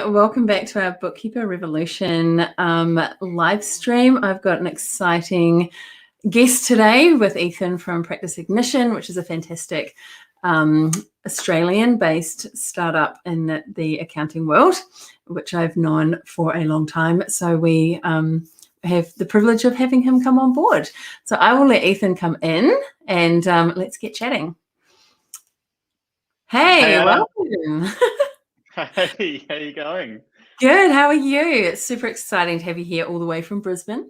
welcome back to our Bookkeeper Revolution live stream. I've got an exciting guest today with Ethan from Practice Ignition, which is a fantastic Australian-based startup in the accounting world, which I've known for a long time. So we have the privilege of having him come on board. So I will let Ethan come in and let's get chatting. Hey, welcome. Hey, how you going? Good. How are you? It's super exciting to have you here all the way from Brisbane.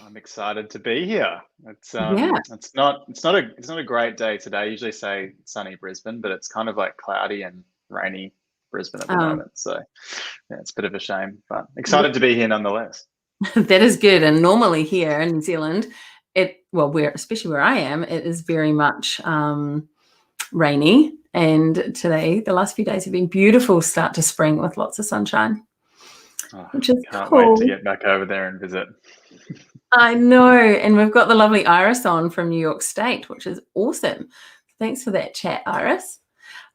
I'm excited to be here. It's Yeah. it's not a great day today. I usually say sunny Brisbane, but it's kind of like cloudy and rainy Brisbane at the moment. So yeah, it's a bit of a shame, but excited to be here nonetheless. That is good. And normally here in New Zealand, especially where I am, it is very much rainy. And today, the last few days have been beautiful start to spring with lots of sunshine, which is can't cool. wait to get back over there and visit. I know. And we've got the lovely Iris on from New York State, which is awesome. Thanks for that chat, Iris.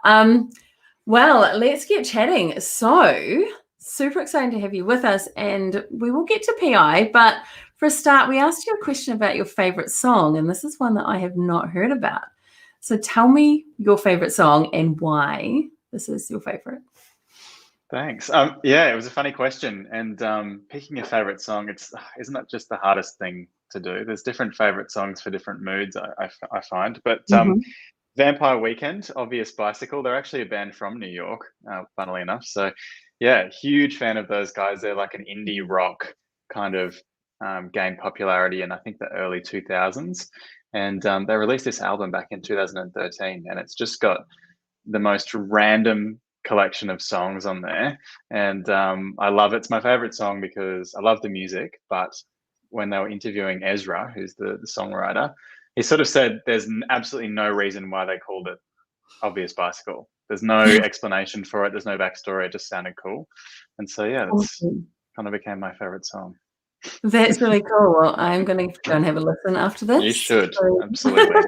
Well, let's get chatting. So super exciting to have you with us, and we will get to PI. But for a start, we asked you a question about your favorite song, and this is one that I have not heard about. So tell me your favorite song and why this is your favorite. Thanks. Yeah, it was a funny question, and picking a favorite song, isn't that just the hardest thing to do? There's different favorite songs for different moods, I find. But Vampire Weekend, Obvious Bicycle, they're actually a band from New York, funnily enough. So yeah, huge fan of those guys. They're like an indie rock kind of gained popularity in, I think, the early 2000s. And they released this album back in 2013, and it's just got the most random collection of songs on there. And I love it. It's my favorite song because I love the music. But when they were interviewing Ezra, who's the songwriter, he sort of said there's absolutely no reason why they called it Obvious Bicycle. There's no explanation for it. There's no backstory. It just sounded cool. And so, yeah, that's kind of became my favorite song. That's really cool. Well, I'm going to go and have a listen after this. You should, absolutely.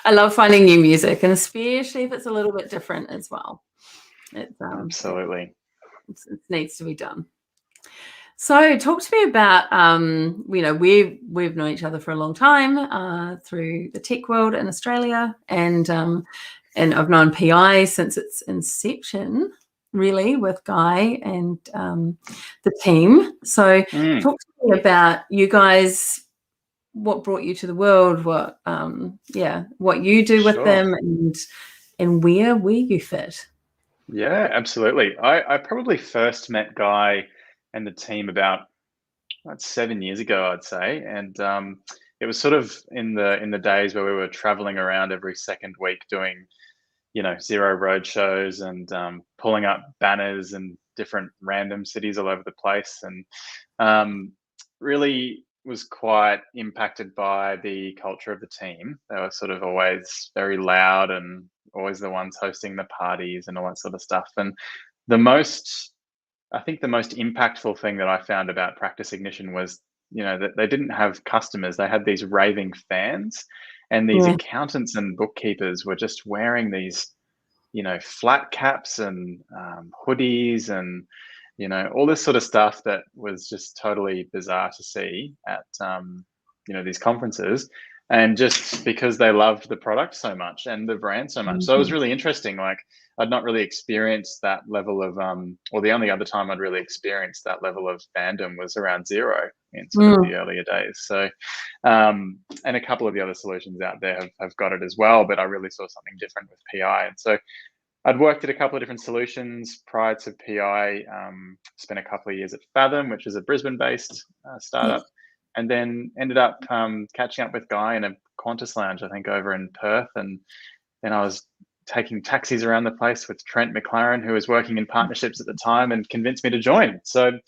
I love finding new music, and especially if it's a little bit different as well. Absolutely. It needs to be done. So talk to me about, we've known each other for a long time through the tech world in Australia, and I've known PI since its inception, really, with Guy and the team. So talk to me about you guys, what brought you to the world, what you do with them, and where you fit. Yeah, absolutely. I probably first met Guy and the team about 7 years ago, I'd say, and it was sort of in the days where we were traveling around every second week doing Zero road shows and pulling up banners in different random cities all over the place, and really was quite impacted by the culture of the team. They were sort of always very loud and always the ones hosting the parties and all that sort of stuff. And I think the most impactful thing that I found about Practice Ignition was, that they didn't have customers. They had these raving fans, and these accountants and bookkeepers were just wearing these, flat caps and hoodies and, all this sort of stuff that was just totally bizarre to see at, these conferences. And just because they loved the product so much and the brand so much. So it was really interesting. Like, I'd not really experienced that level of, or the only other time I'd really experienced that level of fandom was around Xero in sort of the earlier days. So, and a couple of the other solutions out there have got it as well, but I really saw something different with PI. And so I'd worked at a couple of different solutions prior to PI, spent a couple of years at Fathom, which is a Brisbane-based startup. And then ended up catching up with Guy in a Qantas lounge, I think, over in Perth. And then I was taking taxis around the place with Trent McLaren, who was working in partnerships at the time, and convinced me to join. So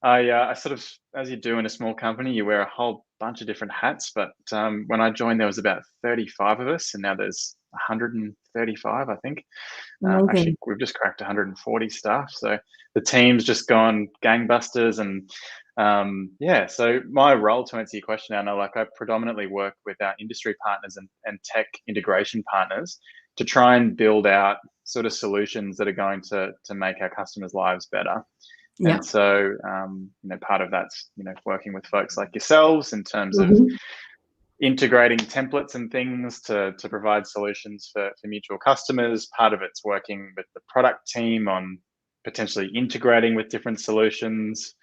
I sort of, as you do in a small company, you wear a whole bunch of different hats. But when I joined, there was about 35 of us, and now there's 135, I think. Actually, we've just cracked 140 staff. So the team's just gone gangbusters. And so my role, to answer your question, Anna, I predominantly work with our industry partners and tech integration partners to try and build out sort of solutions that are going to make our customers' lives better. Yeah. And so, part of that's, working with folks like yourselves in terms of integrating templates and things to provide solutions for mutual customers. Part of it's working with the product team on potentially integrating with different solutions.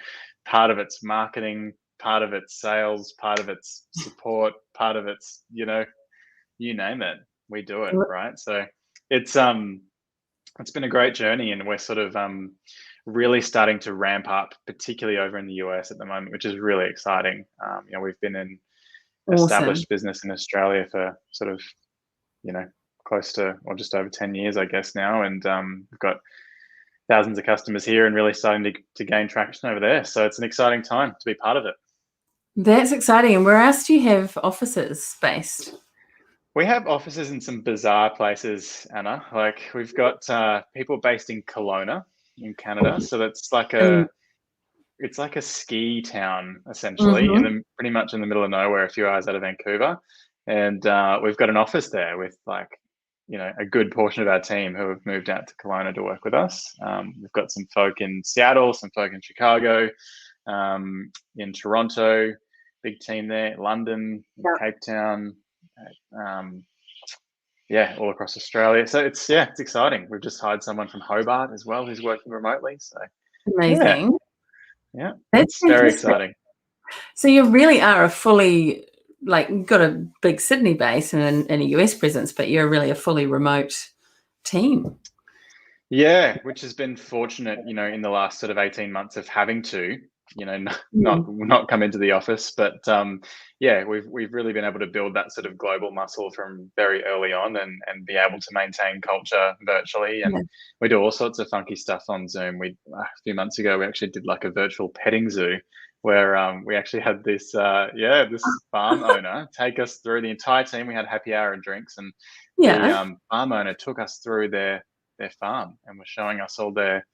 Part of it's marketing, part of it's sales, part of it's support, part of it's, you name it, we do it, right? So it's been a great journey, and we're sort of really starting to ramp up, particularly over in the US at the moment, which is really exciting. We've been in established business in Australia for sort of, close to, or just over 10 years, I guess now. And we've got thousands of customers here and really starting to gain traction over there. So it's an exciting time to be part of it. That's exciting. And where else do you have offices based? We have offices in some bizarre places, Anna. Like we've got people based in Kelowna in Canada. So that's like it's like a ski town essentially, pretty much in the middle of nowhere, a few hours out of Vancouver. And we've got an office there with a good portion of our team who have moved out to Kelowna to work with us. We've got some folk in Seattle, some folk in Chicago, in Toronto, big team there, London, Cape Town, all across Australia. So it's exciting. We've just hired someone from Hobart as well who's working remotely. So amazing. Yeah, that's very exciting. So you really are a fully, got a big Sydney base and a US presence, but you're really a fully remote team. Yeah, which has been fortunate, in the last sort of 18 months of having to, not come into the office, but we've really been able to build that sort of global muscle from very early on and be able to maintain culture virtually. And we do all sorts of funky stuff on Zoom. A few months ago, we actually did like a virtual petting zoo where we actually had this farm owner take us through the entire team. We had happy hour and drinks, and the farm owner took us through their farm and was showing us all their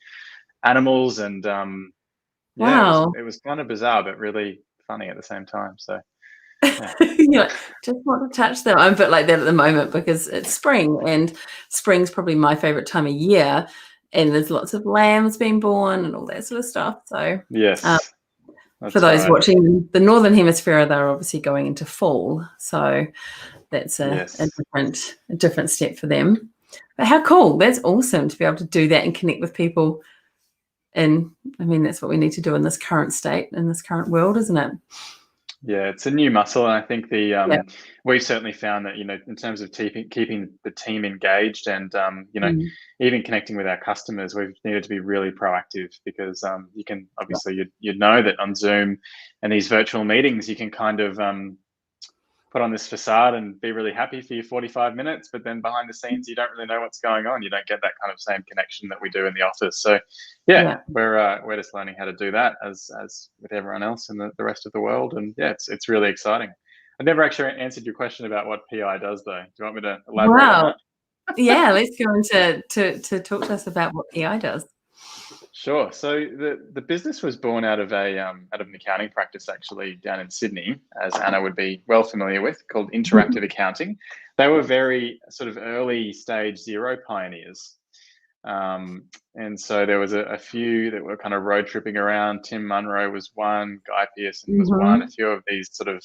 animals. And wow. it was kind of bizarre, but really funny at the same time. So just want to touch that. I'm a bit like that at the moment because it's spring, and spring's probably my favorite time of year, and there's lots of lambs being born and all that sort of stuff. So yes, for those watching the Northern Hemisphere, they're obviously going into fall. So that's a different step for them. But how cool. That's awesome to be able to do that and connect with people. And I mean, that's what we need to do in this current state, in this current world, isn't it? Yeah, it's a new muscle. And I think we've certainly found that, in terms of keeping the team engaged and, even connecting with our customers, we've needed to be really proactive because you can obviously, you know that on Zoom and these virtual meetings, you can kind of put on this facade and be really happy for your 45 minutes, but then behind the scenes, you don't really know what's going on. You don't get that kind of same connection that we do in the office. So we're just learning how to do that as with everyone else in the rest of the world. And it's really exciting. I never actually answered your question about what PI does though. Do you want me to elaborate on that? Yeah, let's go into to talk to us about what PI does. Sure. So the business was born out of an accounting practice actually down in Sydney, as Anna would be well familiar with, called Interactive Accounting. They were very sort of early stage Xero pioneers. And so there was a few that were kind of road tripping around. Tim Munro was one, Guy Pearson was one, a few of these sort of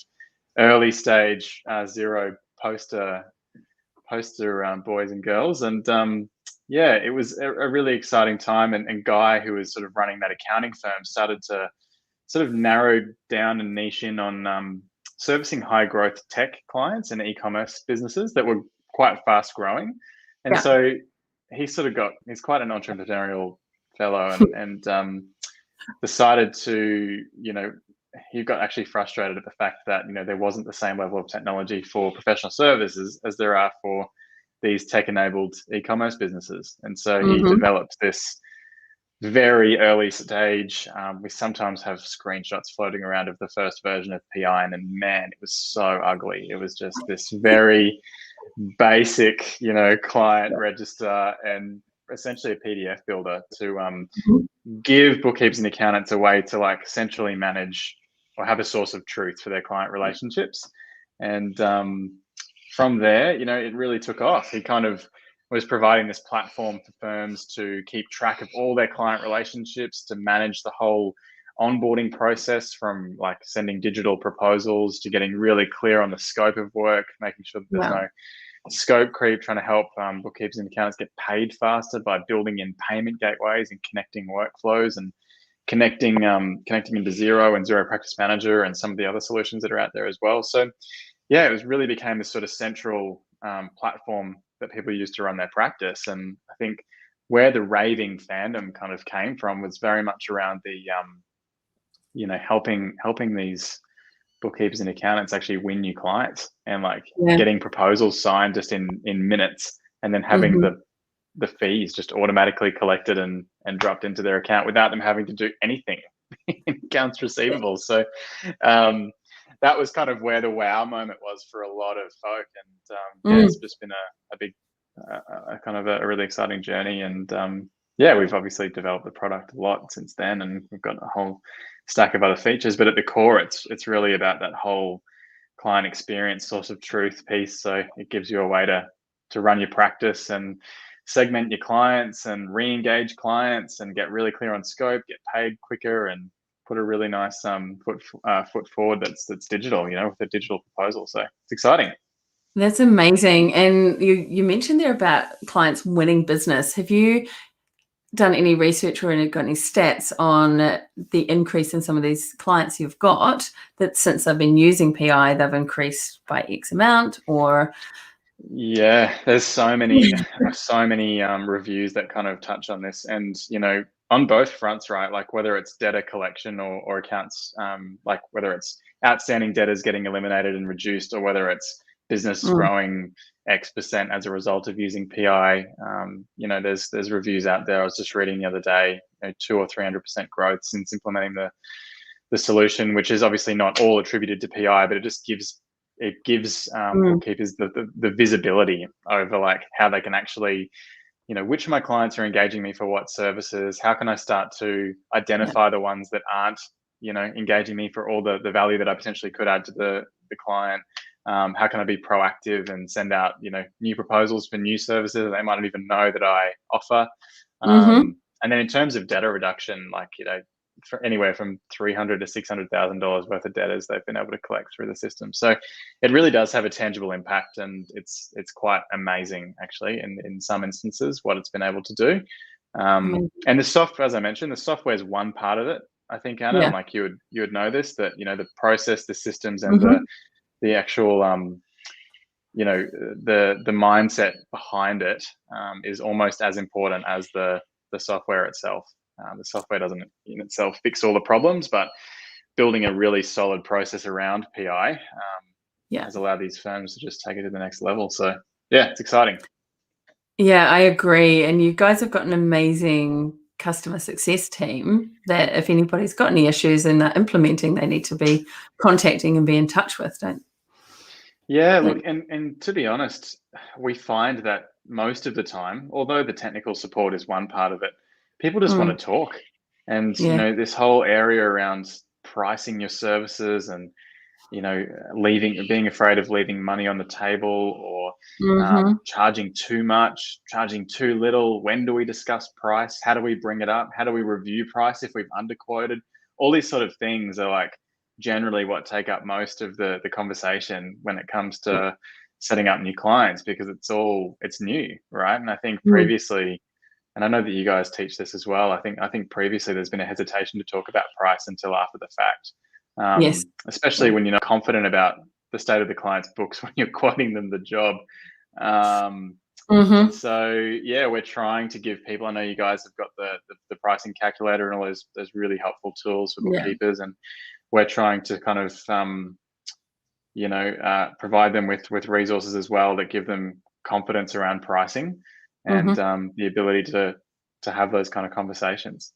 early stage Xero poster boys and girls. And it was a really exciting time. And Guy, who was sort of running that accounting firm, started to sort of narrow down and niche in on servicing high growth tech clients and e-commerce businesses that were quite fast growing. And so he's quite an entrepreneurial fellow and decided to, he got actually frustrated at the fact that, there wasn't the same level of technology for professional services as there are for these tech-enabled e-commerce businesses. And so he developed this very early stage. We sometimes have screenshots floating around of the first version of PI, and man, it was so ugly. It was just this very basic, client register and essentially a PDF builder to give bookkeepers and accountants a way to centrally manage or have a source of truth for their client relationships. And from there, it really took off. He kind of was providing this platform for firms to keep track of all their client relationships, to manage the whole onboarding process, from like sending digital proposals to getting really clear on the scope of work, making sure that there's no scope creep, trying to help bookkeepers and accountants get paid faster by building in payment gateways and connecting workflows, and connecting into Xero and Xero Practice Manager and some of the other solutions that are out there as well. So yeah, it really became this sort of central platform that people use to run their practice. And I think where the raving fandom kind of came from was very much around the helping these bookkeepers and accountants actually win new clients, and like getting proposals signed just in minutes, and then having the fees just automatically collected and dropped into their account without them having to do anything in accounts receivable. So that was kind of where the wow moment was for a lot of folk. And it's just been a big kind of a really exciting journey. And we've obviously developed the product a lot since then, and we've got a whole stack of other features, but at the core it's really about that whole client experience, source of truth piece. So it gives you a way to run your practice and segment your clients and re-engage clients and get really clear on scope, get paid quicker, and put a really nice foot forward that's digital, with a digital proposal. So it's exciting. That's amazing. And you mentioned there about clients winning business. Have you done any research or got any stats on the increase in some of these clients you've got, that since they've been using PI, they've increased by X amount? Or yeah, there's so many reviews that kind of touch on this, and on both fronts, right? Like whether it's debtor collection or accounts, like whether it's outstanding debtors getting eliminated and reduced, or whether it's business growing X% as a result of using PI. There's reviews out there. I was just reading the other day, 200 or 300% growth since implementing the solution, which is obviously not all attributed to PI, but it just gives bookkeepers the visibility over like how they can actually, which of my clients are engaging me for what services. How can I start to identify the ones that aren't, engaging me for all the value that I potentially could add to the client? How can I be proactive and send out, new proposals for new services they might not even know that I offer? And then in terms of debtor reduction, like, for anywhere from $300,000 to $600,000 worth of debtors they've been able to collect through the system. So it really does have a tangible impact, and it's quite amazing actually in some instances what it's been able to do. And the software, as I mentioned, the software is one part of it, I think, Anna. And like you would know this, that the process, the systems, and the actual the mindset behind it is almost as important as the software itself. The software doesn't in itself fix all the problems, but building a really solid process around PI has allowed these firms to just take it to the next level. So yeah, it's exciting. Yeah, I agree. And you guys have got an amazing customer success team that if anybody's got any issues and they're implementing, they need to be contacting and be in touch with, don't? Yeah, look, and to be honest, we find that most of the time, although the technical support is one part of it, people just want to talk. And this whole area around pricing your services and being afraid of leaving money on the table, or charging too much, charging too little. When do we discuss price? How do we bring it up? How do we review price if we've underquoted? All these sort of things are like generally what take up most of the conversation when it comes to setting up new clients, because it's new, right? And I think previously, and I know that you guys teach this as well, I think previously there's been a hesitation to talk about price until after the fact. Especially when you're not confident about the state of the client's books when you're quoting them the job. So yeah, we're trying to give people, I know you guys have got the pricing calculator and all those really helpful tools for bookkeepers, and we're trying to kind of provide them with resources as well that give them confidence around pricing and the ability to have those kind of conversations.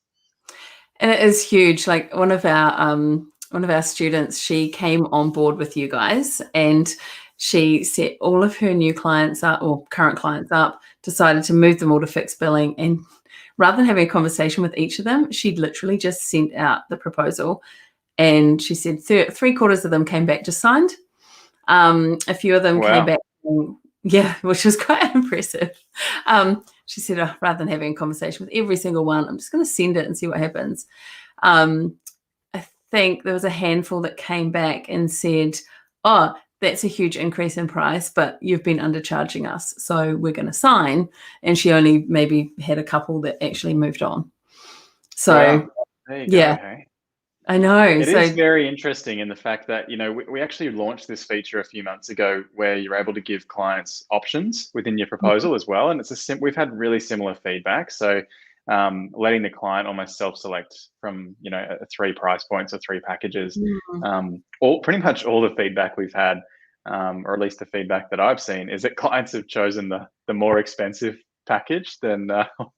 And it is huge. Like one of our students, she came on board with you guys, and she set all of her new clients up, or current clients up, decided to move them all to fixed billing. And rather than having a conversation with each of them, she literally just sent out the proposal. And she said 3/4 of them came back just signed. A few of them came back Yeah, which was quite impressive. She said, oh, rather than having a conversation with every single one, I'm just going to send it and see what happens. I think there was a handful that came back and said, oh, that's a huge increase in price, but you've been undercharging us, so we're going to sign. And she only maybe had a couple that actually moved on. So, Wow. There you yeah, go. Hey. I know. It is So, very interesting in the fact that, we actually launched this feature a few months ago where you're able to give clients options within your proposal as well. And we've had really similar feedback. So letting the client almost self-select from, 3 price points or 3 packages. Pretty much all the feedback we've had, or at least the feedback that I've seen, is that clients have chosen the more expensive package than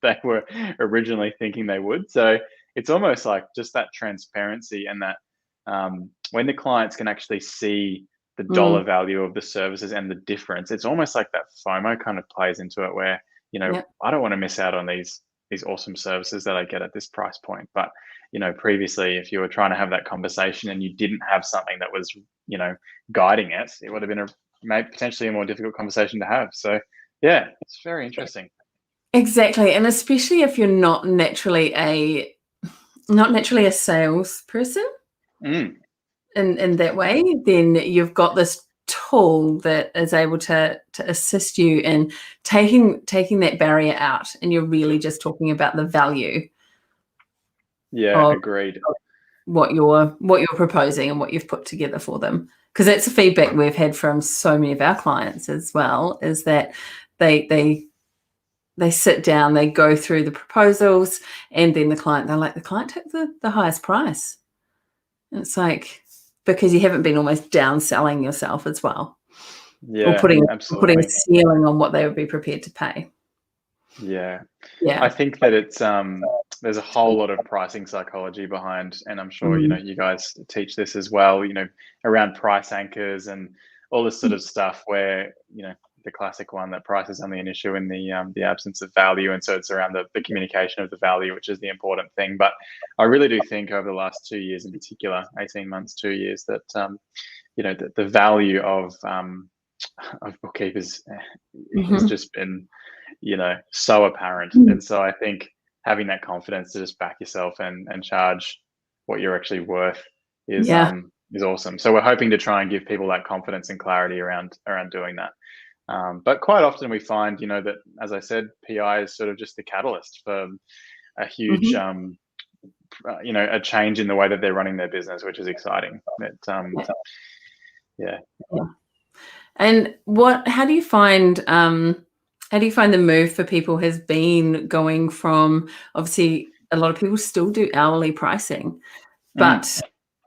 they were originally thinking they would. So it's almost like just that transparency and that when the clients can actually see the dollar value of the services and the difference, it's almost like that FOMO kind of plays into it where, yeah, I don't want to miss out on these awesome services that I get at this price point. But, previously, if you were trying to have that conversation and you didn't have something that was, guiding it, it would have been maybe potentially a more difficult conversation to have. So yeah, it's very interesting. exactly. And especially if you're not naturally a salesperson Mm, in that way, then you've got this tool that is able to assist you in taking that barrier out, and you're really just talking about the value yeah, of agreed. what you're proposing and what you've put together for them. Because that's the feedback we've had from so many of our clients as well, is that they sit down, they go through the proposals, and then the client took the highest price. And it's like, because you haven't been almost downselling yourself as well, or Yeah, putting a absolutely. ceiling on what they would be prepared to pay. Yeah. Yeah. I think that it's there's a whole lot of pricing psychology behind, and I'm sure Mm. you guys teach this as well. Around price anchors and all this sort of stuff, where the classic one that price is only an issue in the absence of value, and so it's around the communication of the value, which is the important thing. But I really do think over the last 2 years, in particular, 18 months, 2 years, that the value of bookkeepers has Mhm. just been so apparent. Mm. And so I think having that confidence to just back yourself and charge what you're actually worth Yeah. is awesome. So we're hoping to try and give people that confidence and clarity around doing that. But quite often we find, that, as I said, PI is sort of just the catalyst for a huge, Mhm. a change in the way that they're running their business, which is exciting. Yeah. Yeah. Yeah. And how do you find the move for people has been going from, obviously a lot of people still do hourly pricing, Mm. but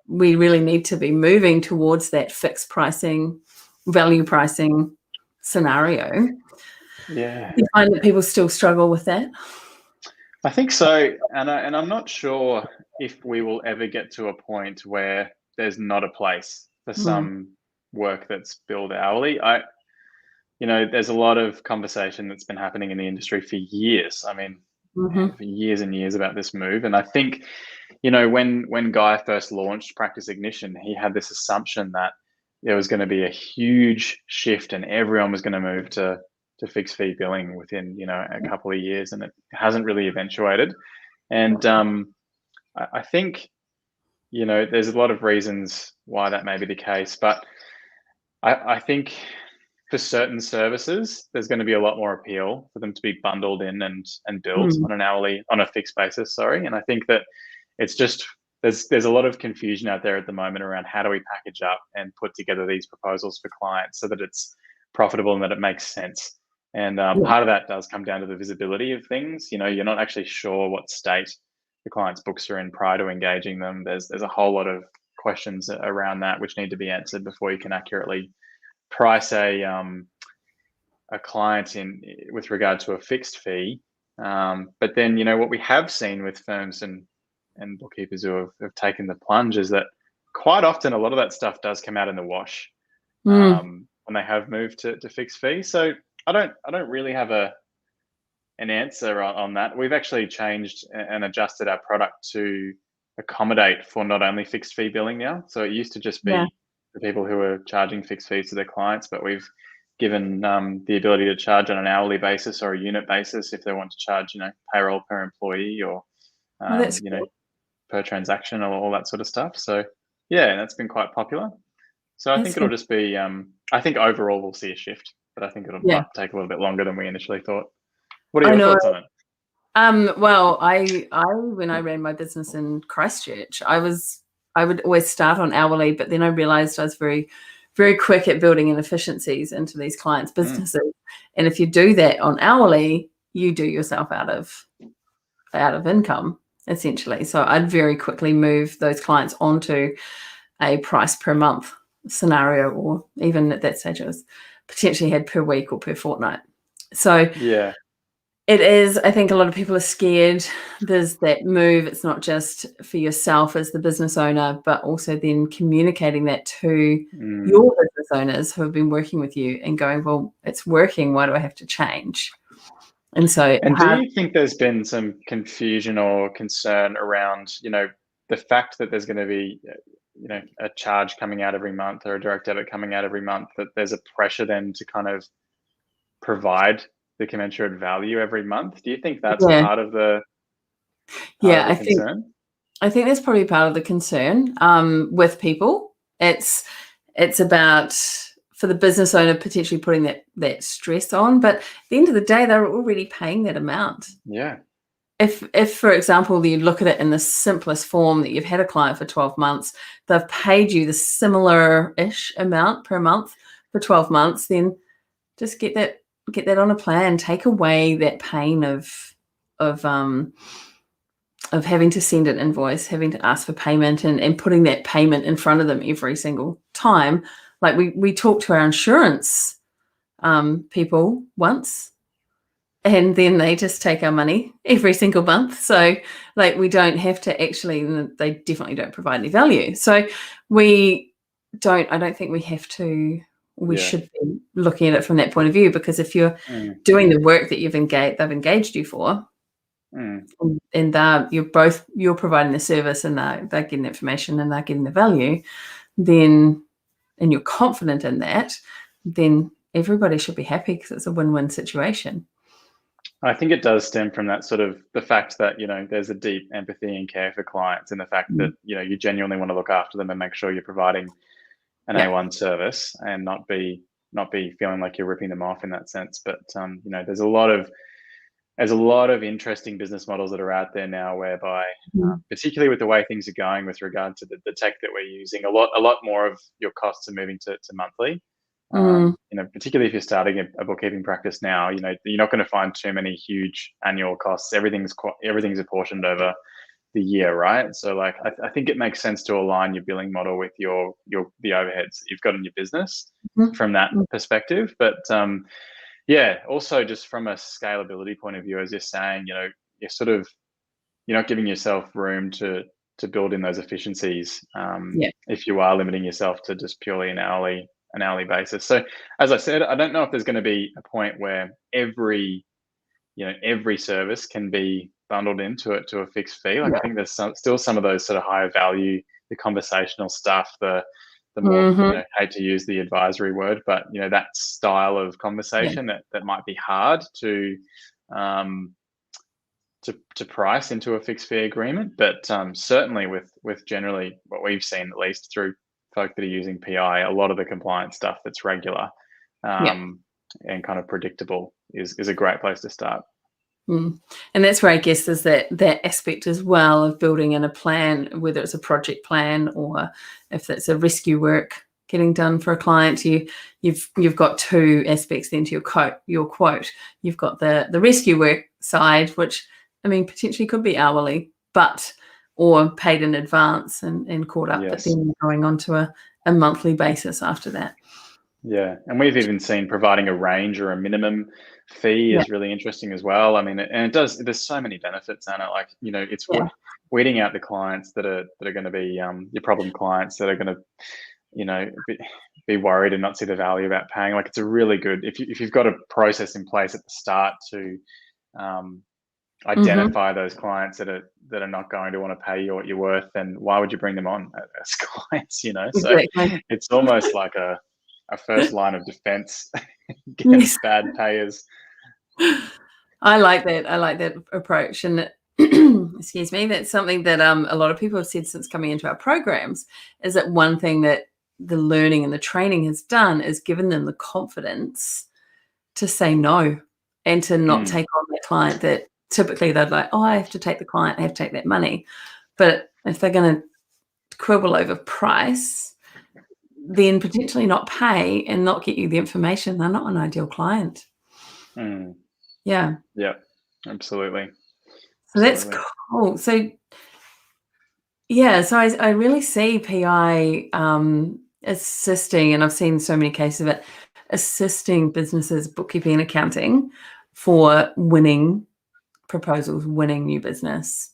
we really need to be moving towards that fixed pricing, value pricing scenario. Do Yeah. you find that people still struggle with that? I think so, and I'm not sure if we will ever get to a point where there's not a place for Mm. some work that's billed hourly. There's a lot of conversation that's been happening in the industry for years. I mean, man, Mhm. for years and years about this move. And I think, when Guy first launched Practice Ignition, he had this assumption that there was going to be a huge shift and everyone was going to move to fixed fee billing within a couple of years, and it hasn't really eventuated. And I think there's a lot of reasons why that may be the case, but I think for certain services, there's going to be a lot more appeal for them to be bundled in and billed Mm. on a fixed basis. Sorry, and I think that it's just there's a lot of confusion out there at the moment around how do we package up and put together these proposals for clients so that it's profitable and that it makes sense. And Yeah. part of that does come down to the visibility of things. You're not actually sure what state the client's books are in prior to engaging them. There's a whole lot of questions around that which need to be answered before you can accurately price a client in with regard to a fixed fee. But then what we have seen with firms and bookkeepers who have taken the plunge is that quite often a lot of that stuff does come out in the wash Mm. when they have moved to fixed fee. So I don't really have an answer on that. We've actually changed and adjusted our product to accommodate for not only fixed fee billing now. So it used to just Yeah. be the people who are charging fixed fees to their clients, but we've given the ability to charge on an hourly basis or a unit basis if they want to charge, payroll per employee or, Well, that's cool. per transaction or all that sort of stuff. So yeah, that's been quite popular. So I think That's it'll good. just be, I think overall we'll see a shift, but I think it Yeah, might take a little bit longer than we initially thought. What are I your know. thoughts on it? Well, I when I ran my business in Christchurch, I would always start on hourly, but then I realized I was very, very quick at building inefficiencies into these clients' businesses. And if you do that on hourly, you do yourself out of income, essentially. So I'd very quickly move those clients onto a price per month scenario, or even at that stage, it was potentially had per week or per fortnight. So Yeah. it is, I think a lot of people are scared. There's that move. It's not just for yourself as the business owner, but also then communicating that to your business owners who have been working with you and going, well, it's working. Why do I have to change? And so, And do you think there's been some confusion or concern around, the fact that there's going to be, a charge coming out every month or a direct debit coming out every month, that there's a pressure then to kind of provide the commensurate value every month? Do you think that's yeah, part of the yeah, concern? I think that's probably part of the concern with people. It's about, for the business owner, potentially putting that stress on, but at the end of the day, they're already paying that amount. Yeah. If, for example, you look at it in the simplest form, that you've had a client for 12 months, they've paid you the similar-ish amount per month for 12 months, then just get that on a plan. Take away that pain of having to send an invoice, having to ask for payment, and putting that payment in front of them every single time. Like we talked to our insurance people once, and then they just take our money every single month. So like we don't have to actually, they definitely don't provide any value. So I don't think we have to, we should be looking at it from that point of view, because if you're doing the work that they've engaged you for, and you're providing the service, and they're getting the information and they're getting the value, then, and you're confident in that, then everybody should be happy, because it's a win-win situation. I think it does stem from that sort of the fact that, there's a deep empathy and care for clients, and the fact that, you genuinely want to look after them and make sure you're providing an A1 service, and not be feeling like you're ripping them off in that sense. But there's a lot of interesting business models that are out there now, whereby, particularly with the way things are going with regard to the tech that we're using, a lot more of your costs are moving to monthly. Particularly if you're starting a bookkeeping practice now, you're not going to find too many huge annual costs. Everything's apportioned over the year, right? So like, I think it makes sense to align your billing model with the overheads that you've got in your business from that perspective. But also just from a scalability point of view, as you're saying, you're not giving yourself room to build in those efficiencies if you are limiting yourself to just purely an hourly basis. So as I said, I don't know if there's going to be a point where every service can be bundled into a fixed fee. Like I think there's still some of those sort of higher value, the conversational stuff, the more hate to use the advisory word, but that style of conversation that might be hard to price into a fixed fee agreement. But certainly with generally what we've seen, at least through folk that are using PI, a lot of the compliance stuff that's regular and kind of predictable is a great place to start. And that's where I guess there's that aspect as well of building in a plan, whether it's a project plan or if it's a rescue work getting done for a client. You've got two aspects then to your quote. You've got the rescue work side, which potentially could be hourly, or paid in advance and caught up, but then going on to a monthly basis after that. Yeah, and we've even seen providing a range or a minimum fee is really interesting as well. And it does. There's so many benefits, Anna. Like it's weeding out the clients that are going to be your problem clients that are going to be worried and not see the value about paying. Like it's a really good if you've got a process in place at the start to identify those clients that are not going to want to pay you what you're worth, then why would you bring them on as clients? So Exactly. it's almost like a first line of defense against bad payers. I like that. I like that approach. And excuse me, that's something that a lot of people have said since coming into our programs, is that one thing that the learning and the training has done is given them the confidence to say no and to not take on that client that typically they'd like, oh, I have to take the client, I have to take that money. But if they're going to quibble over price, then potentially not pay and not get you the information, they're not an ideal client. Yeah. Yeah, absolutely. So that's cool. So yeah, so I really see PI assisting, and I've seen so many cases of it, assisting businesses, bookkeeping and accounting for winning proposals, winning new business.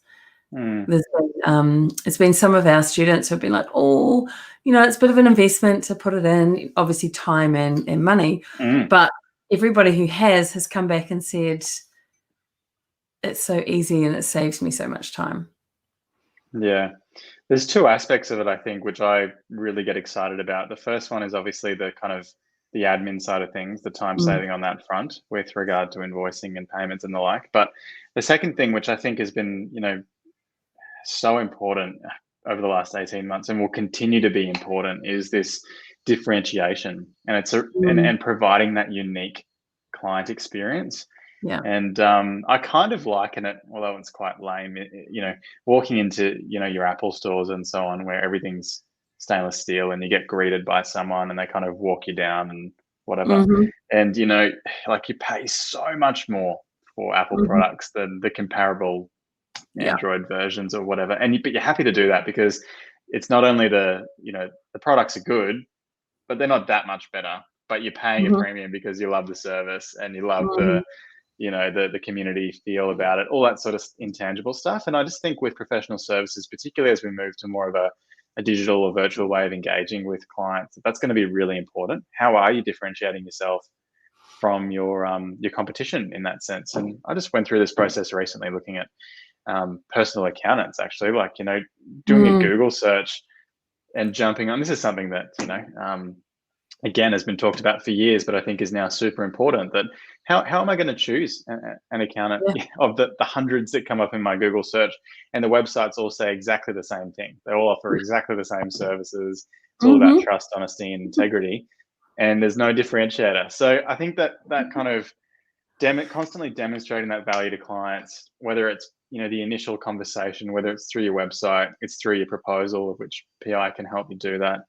There's been, it's been some of our students who've been like, oh, it's a bit of an investment to put it in, obviously time and money, but everybody who has come back and said, it's so easy and it saves me so much time. Yeah. There's two aspects of it, I think, which I really get excited about. The first one is obviously the kind of the admin side of things, the time saving on that front with regard to invoicing and payments and the like. But the second thing, which I think has been, so important over the last 18 months and will continue to be important, is this differentiation. And it's and providing that unique client experience. Yeah. And I kind of liken it, although it's quite lame, walking into, your Apple stores and so on, where everything's stainless steel and you get greeted by someone and they kind of walk you down and whatever. And, like you pay so much more for Apple products than the comparable Android versions or whatever. But you're happy to do that because it's not only the products are good, but they're not that much better, but you're paying a premium because you love the service and you love the community feel about it, all that sort of intangible stuff. And I just think with professional services, particularly as we move to more of a digital or virtual way of engaging with clients, that's going to be really important. How are you differentiating yourself from your competition in that sense? And I just went through this process recently looking at personal accountants, actually, like, doing a Google search and jumping on. This is something that, again, has been talked about for years, but I think is now super important. That how am I going to choose an accountant of the hundreds that come up in my Google search? And the websites all say exactly the same thing. They all offer exactly the same services. It's all about trust, honesty, and integrity. And there's no differentiator. So I think that kind of constantly demonstrating that value to clients, whether it's the initial conversation, whether it's through your website, it's through your proposal, of which PI can help you do that.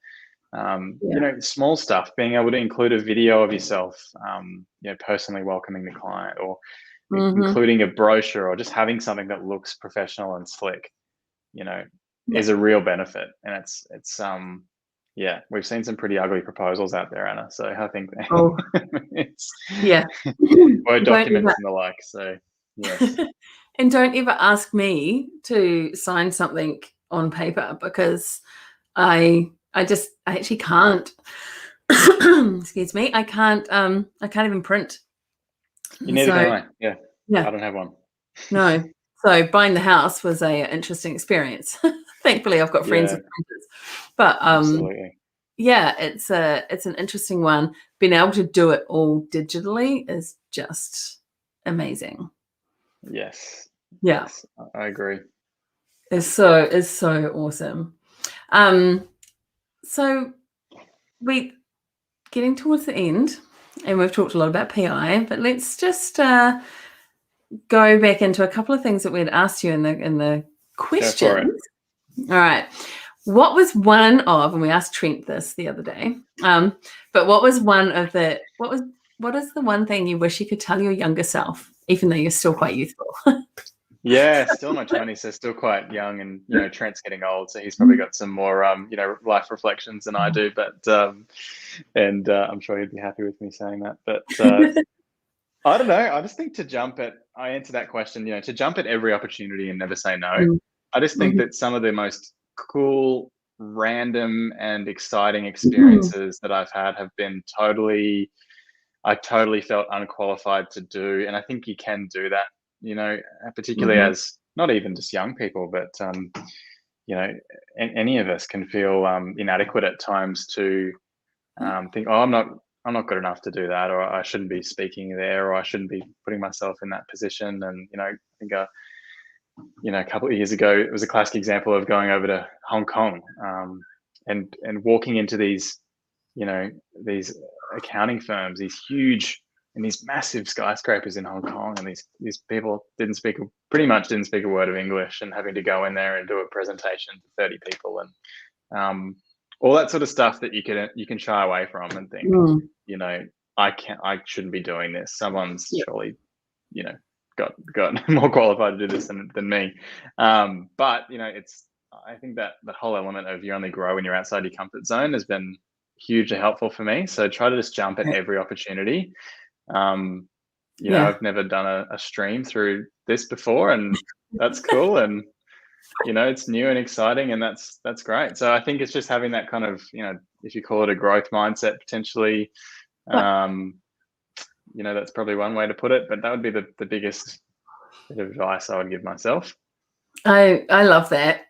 Small stuff, being able to include a video of yourself, personally welcoming the client, or including a brochure, or just having something that looks professional and slick, is a real benefit. And it's we've seen some pretty ugly proposals out there, Anna. So I think it's Word documents and the like. So yes. And don't ever ask me to sign something on paper, because I actually can't. Excuse me. I can't even print. Neither can I. Yeah. I don't have one. No. So buying the house was a interesting experience. Thankfully, I've got friends with printers. But absolutely. Yeah, it's an interesting one. Being able to do it all digitally is just amazing. Yes. Yeah. Yes, I agree. It's so awesome. So we getting towards the end, and we've talked a lot about PI, but let's just go back into a couple of things that we'd asked you in the questions. All right. What was one of, and we asked Trent this the other day, but what is the one thing you wish you could tell your younger self, even though you're still quite youthful? Yeah, still in my 20s, so still quite young, and Trent's getting old, so he's probably got some more life reflections than I do, but and I'm sure he'd be happy with me saying that. But I don't know, I just think I answer that question, to jump at every opportunity and never say no. I just think that some of the most cool, random and exciting experiences that I've had have been I totally felt unqualified to do, and I think you can do that, particularly as not even just young people, but any of us can feel inadequate at times to think, oh, I'm I'm not good enough to do that, or I shouldn't be speaking there, or I shouldn't be putting myself in that position. And I think a couple of years ago, it was a classic example of going over to Hong Kong, and walking into these these accounting firms, these huge and these massive skyscrapers in Hong Kong, and these people pretty much didn't speak a word of English, and having to go in there and do a presentation to 30 people, and all that sort of stuff that you can shy away from and think, I shouldn't be doing this. Someone's surely, got more qualified to do this than me. But I think that the whole element of you only grow when you're outside your comfort zone has been hugely helpful for me. So try to just jump at every opportunity. I've never done a stream through this before, and that's cool. And it's new and exciting, and that's great. So I think it's just having that kind of, if you call it a growth mindset, potentially, that's probably one way to put it, but that would be the biggest bit of advice I would give myself. I love that.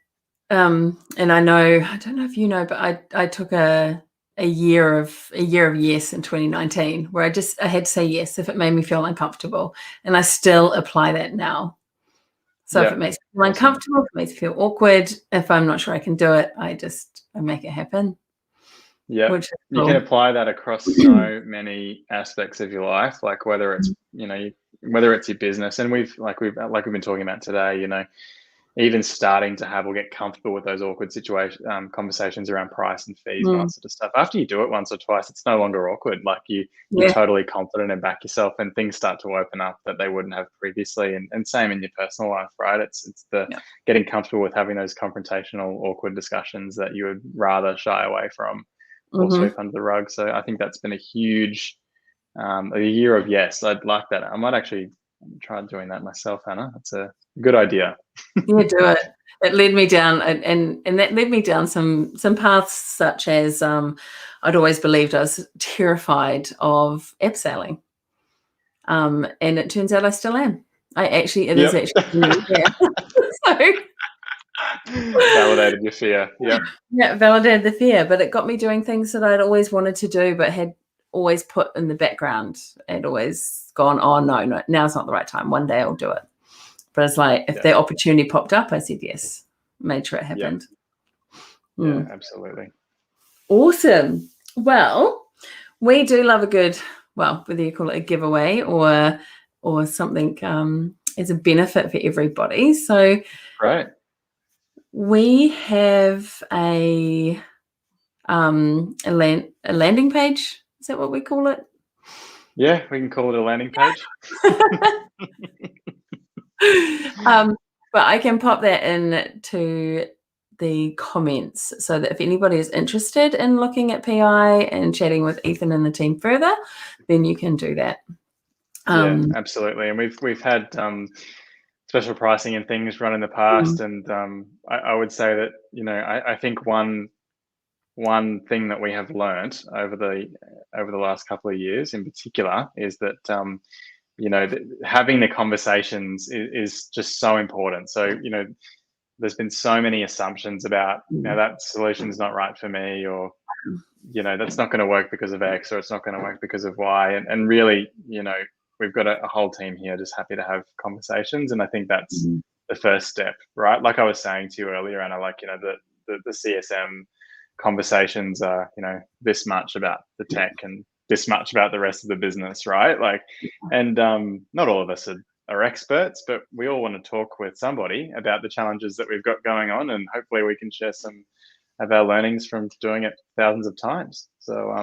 And I don't know if you know, but I took a year of yes in 2019, where I had to say yes if it made me feel uncomfortable, and I still apply that now. So if it makes me feel uncomfortable, if it makes me feel awkward, if I'm not sure I can do it, I make it happen. Yeah, cool. You can apply that across so many aspects of your life, like whether it's whether it's your business, and we've been talking about today, even starting to have or get comfortable with those awkward conversations around price and fees and all that sort of stuff. After you do it once or twice, it's no longer awkward. Like you're totally confident and back yourself, and things start to open up that they wouldn't have previously. And same in your personal life, right? It's getting comfortable with having those confrontational, awkward discussions that you would rather shy away from or sweep under the rug. So I think that's been a huge a year of yes. I'd like that. I might actually try doing that myself, Hannah. That's a good idea. Yeah, do it. It led me down, and that led me down some paths, such as I'd always believed I was terrified of abseiling, and it turns out I still am. It is actually so validated your fear. Yeah, validated the fear, but it got me doing things that I'd always wanted to do, but had always put in the background. I'd always gone, oh no, now's not the right time. One day I'll do it. But it's like, if the opportunity popped up, I said yes, made sure it happened. Yeah, absolutely. Awesome. Well, we do love a good, whether you call it a giveaway or something as a benefit for everybody. So we have a landing page. Is that what we call it? Yeah, we can call it a landing page. But I can pop that into the comments so that if anybody is interested in looking at PI and chatting with Ethan and the team further, then you can do that. Yeah, absolutely. And we've had special pricing and things run in the past, and I would say that I think one thing that we have learned over the last couple of years in particular is that having the conversations is just so important. So there's been so many assumptions about that solution's not right for me, or that's not going to work because of X, or it's not going to work because of Y, and really we've got a whole team here just happy to have conversations, and I think that's the first step, right? Like I was saying to you earlier, and I like the CSM conversations are this much about the tech and this much about the rest of the business, right? Like, and not all of us are experts, but we all want to talk with somebody about the challenges that we've got going on, and hopefully we can share some of our learnings from doing it thousands of times. So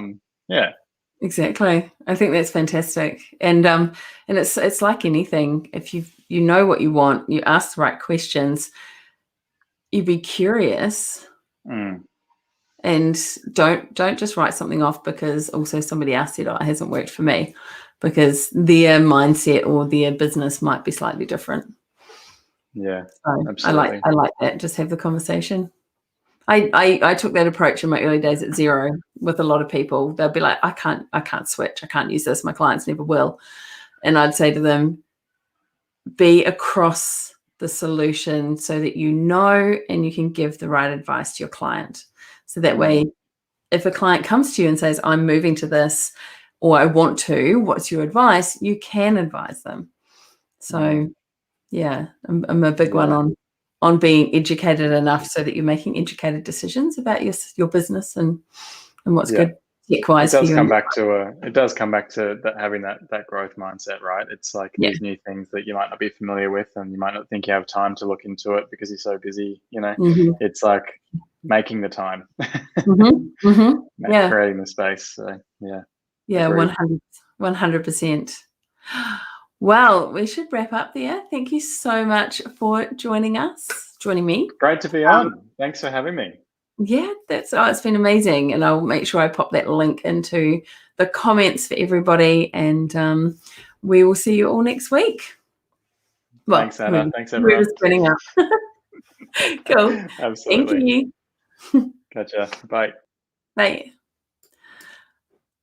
exactly. I think that's fantastic, and it's like anything. If you know what you want, you ask the right questions, you be curious. And don't just write something off because also somebody else said, it hasn't worked for me, because their mindset or their business might be slightly different. Yeah, so absolutely. I like that. Just have the conversation. I took that approach in my early days at Xero with a lot of people. They'll be like, I can't switch. I can't use this. My clients never will. And I'd say to them, be across the solution so that and you can give the right advice to your client. So that way, if a client comes to you and says, I'm moving to this, or I want to, what's your advice? You can advise them. So yeah, I'm a big one on being educated enough so that you're making educated decisions about your business and what's good tech-wise for you. It does come back to that, having that growth mindset, right? It's like these new things that you might not be familiar with, and you might not think you have time to look into it because you're so busy. It's like making the time, Yeah, creating the space. So yeah, agreed. 100%. Well, we should wrap up there. Thank you so much for joining me. Great to be on. Thanks for having me. Yeah, it's been amazing. And I'll make sure I pop that link into the comments for everybody. And we will see you all next week. Well, Thanks, Anna. Thanks, we're everyone. just spinning up. Cool. Absolutely. Thank you. Gotcha. Bye. Bye.